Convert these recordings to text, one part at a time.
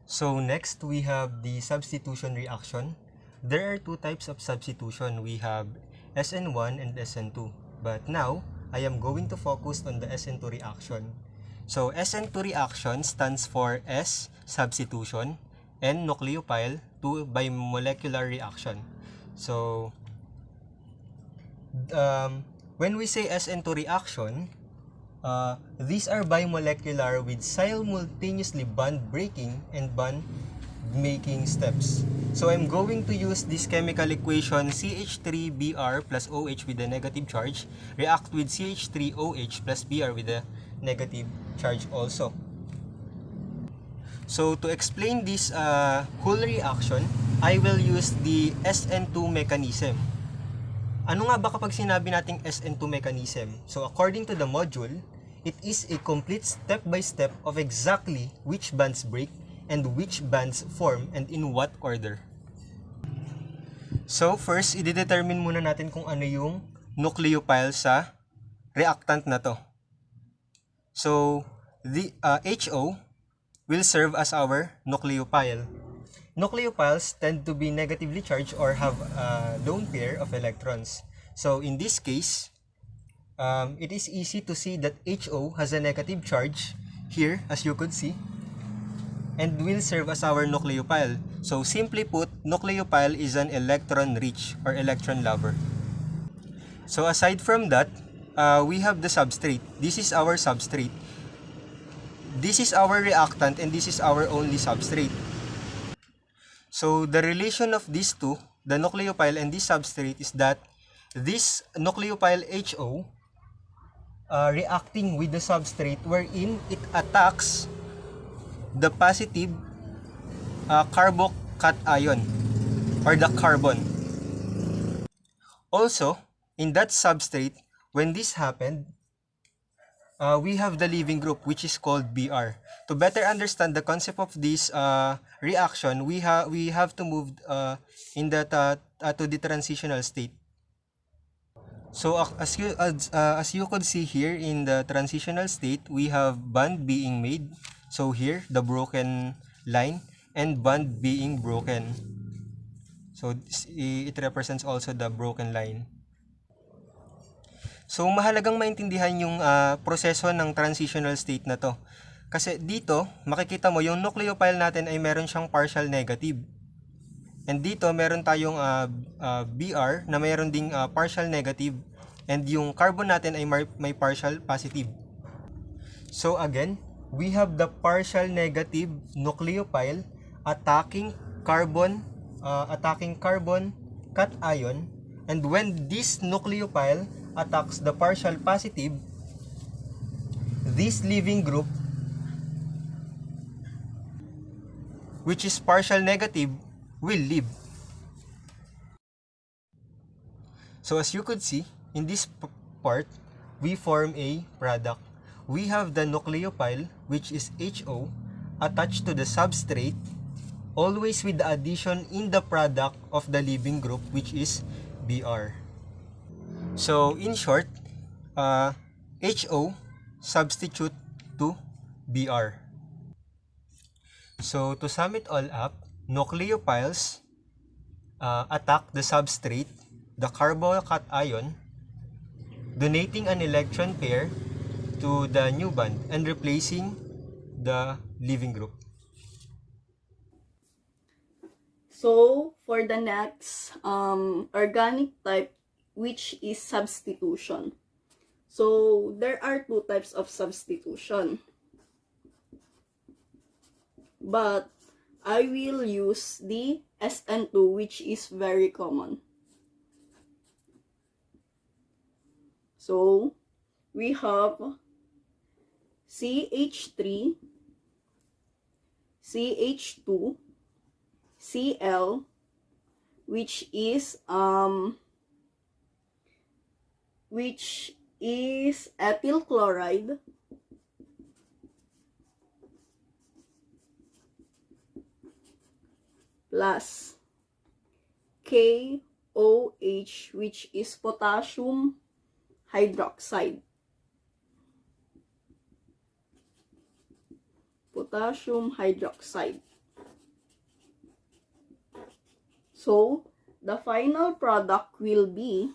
So next, we have the substitution reaction. There are two types of substitution. We have SN1 and SN2. But now, I am going to focus on the SN2 reaction. So SN2 reaction stands for S, substitution, N, nucleophile, 2, bimolecular reaction. So, when we say SN2 reaction, these are bimolecular with simultaneously bond breaking and bond making steps. So I'm going to use this chemical equation CH3Br plus OH with a negative charge react with CH3OH plus Br with a negative charge also. So to explain this whole reaction, I will use the SN2 mechanism. Ano nga ba kapag sinabi nating SN2 mechanism? So according to the module, it is a complete step-by-step of exactly which bonds break and which bonds form and in what order. So first, i-determine muna natin kung ano yung nucleophile sa reactant na to. So the HO will serve as our nucleophile. Nucleophiles tend to be negatively charged or have a lone pair of electrons. So in this case, it is easy to see that HO has a negative charge here, as you could see, and will serve as our nucleophile. So simply put, nucleophile is an electron rich or electron lover. So aside from that, we have the substrate. This is our substrate. This is our reactant and this is our only substrate. So the relation of these two, the nucleophile and this substrate, is that this nucleophile HO reacting with the substrate wherein it attacks the positive carbocation or the carbon. Also, in that substrate, when this happened, we have the leaving group which is called Br. To better understand the concept of this reaction, we have to move in that to the transitional state. So as you could see here in the transitional state, we have bond being made. So here the broken line and bond being broken. So it represents also the broken line. So mahalagang maintindihan yung proseso ng transitional state na to. Kasi dito, makikita mo yung nucleophile natin ay meron siyang partial negative. And dito, meron tayong Br na meron ding partial negative. And yung carbon natin ay may partial positive. So again, we have the partial negative nucleophile attacking carbon cation. And when this nucleophile attacks the partial positive, this leaving group, which is partial negative, will leave. So as you could see, in this part, we form a product. We have the nucleophile, which is HO, attached to the substrate, always with the addition in the product of the leaving group, which is Br. So in short, HO substitute to Br. So to sum it all up, nucleophiles attack the substrate, the carbocation, donating an electron pair to the new bond and replacing the leaving group. So for the next organic type, which is substitution. So there are two types of substitution. But I will use the SN2, which is very common. So we have CH3, CH2, Cl, which is ethyl chloride, plus KOH, which is potassium hydroxide. Potassium hydroxide. So, the final product will be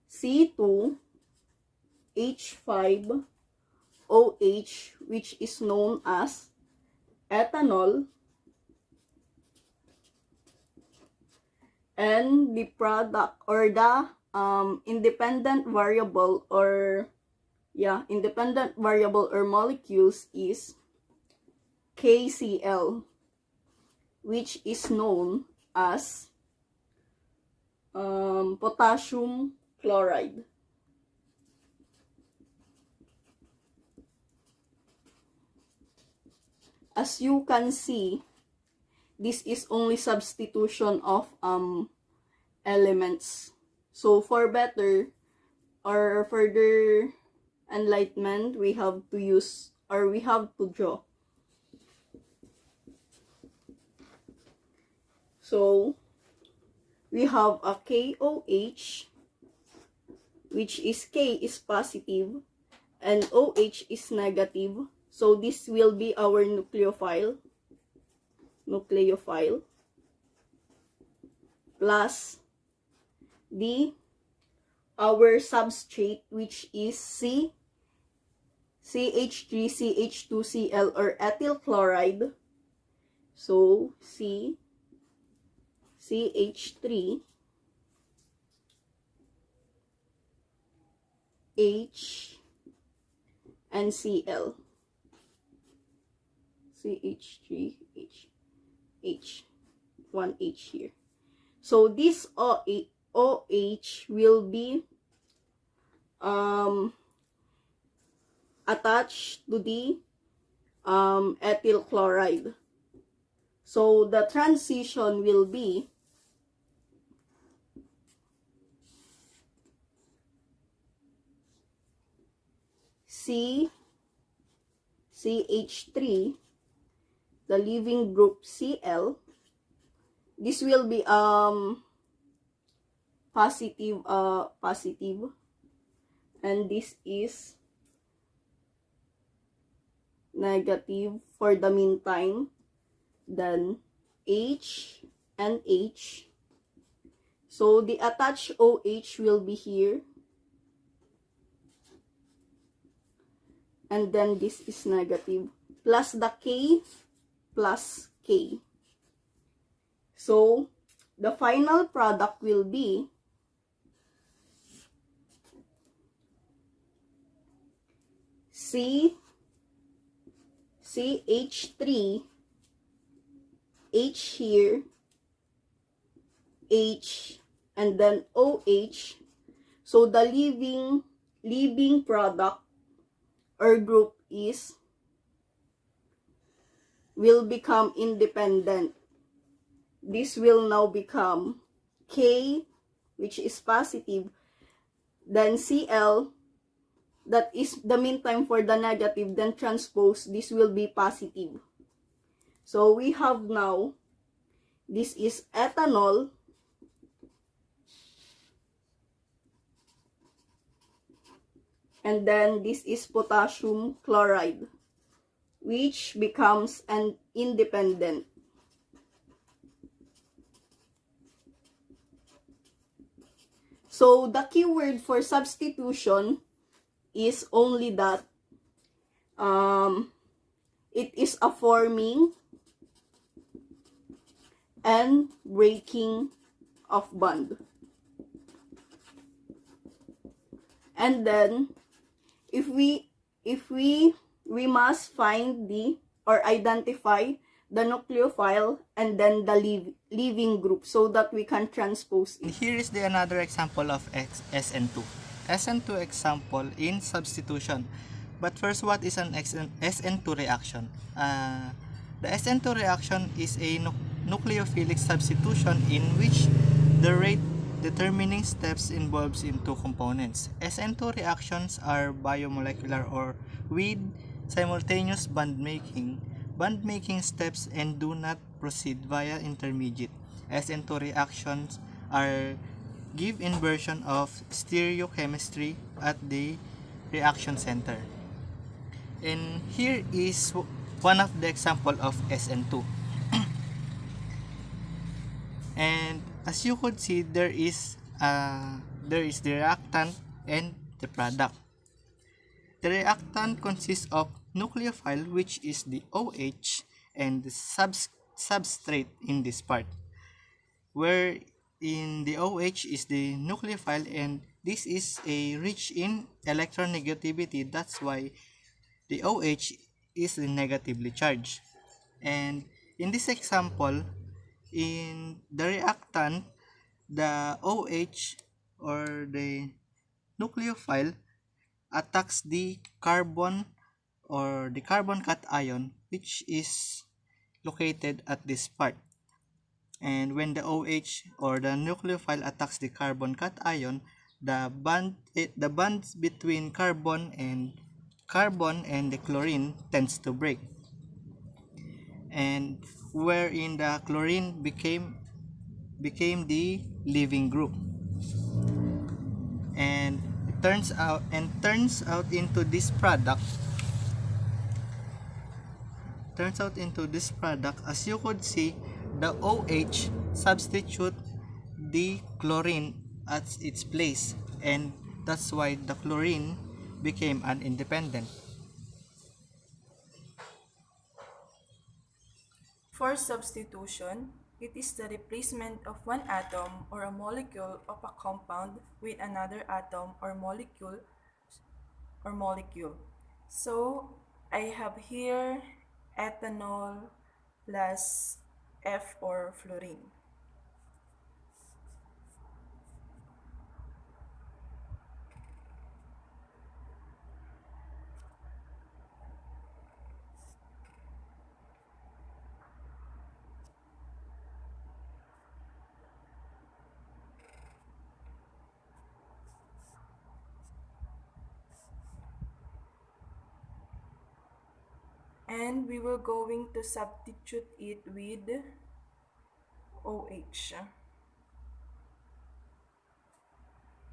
C2H5OH, which is known as ethanol, and the product or the independent variable or molecules is KCl, which is known as potassium chloride. As you can see, this is only substitution of elements. So for better or further enlightenment, we have to use or we have to draw. So we have a KOH, which is K is positive and OH is negative. So this will be our nucleophile plus our substrate, which is CH3CH2Cl or ethyl chloride. So CH3 H and Cl. CH3H, one H here. So this OH will be attached to the ethyl chloride. So the transition will be CH3, the leaving group Cl. This will be positive, and this is negative for the meantime. Then H and H. So the attached OH will be here. And then this is negative. Plus the K plus K. So the final product will be CH3 H here, H, and then OH. So the leaving product or group will become independent. This will now become K, which is positive, then Cl, that is the meantime for the negative, then transpose, this will be positive. So we have now, this is ethanol, and then this is potassium chloride, which becomes an independent. So the keyword for substitution is only that it is a forming and breaking of bond. And then if we must find or identify the nucleophile and then the leaving group so that we can transpose it. Here is another example of SN2. SN2 example in substitution. But first, what is an SN2 reaction? The SN2 reaction is a nucleophilic substitution in which the rate determining steps involves in two components. SN2 reactions are biomolecular or with simultaneous bond making steps and do not proceed via intermediate. SN2 reactions are give inversion of stereochemistry at the reaction center. And here is one of the example of SN2. And as you could see, there is the reactant and the product. The reactant consists of nucleophile, which is the OH, and the substrate in this part, where in the OH is the nucleophile, and this is a rich in electronegativity. That's why the OH is negatively charged. And in this example, in the reactant, the OH or the nucleophile attacks the carbon or the carbon cation, which is located at this part. And when the OH or the nucleophile attacks the carbon cation, the bonds between carbon and the chlorine tends to break, and wherein the chlorine became the leaving group, and it turns out into this product. As you could see, the OH substitute the chlorine at its place, and that's why the chlorine became an independent. For substitution, it is the replacement of one atom or a molecule of a compound with another atom or molecule. So I have here ethanol plus F or fluorine. And we will going to substitute it with OH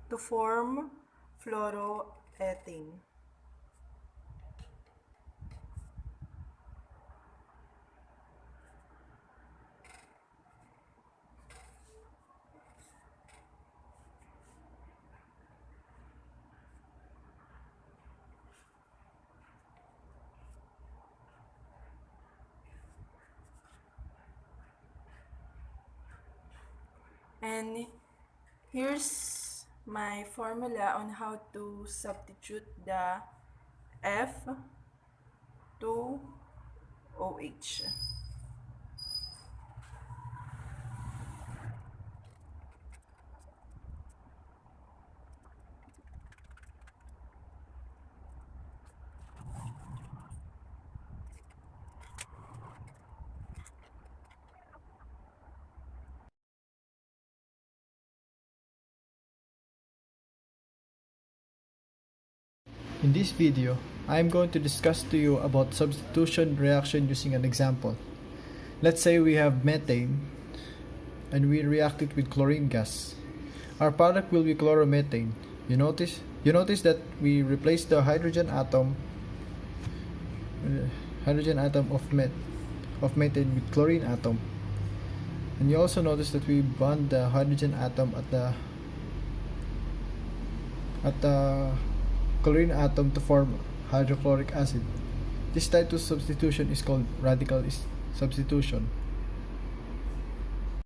to form fluoroethane. And here's my formula on how to substitute the F to OH. In this video, I am going to discuss to you about substitution reaction using an example. Let's say we have methane and we react it with chlorine gas. Our product will be chloromethane. You notice that we replace the hydrogen atom of methane with chlorine atom. And you also notice that we bond the hydrogen atom at the chlorine atom to form hydrochloric acid. This type of substitution is called radical substitution.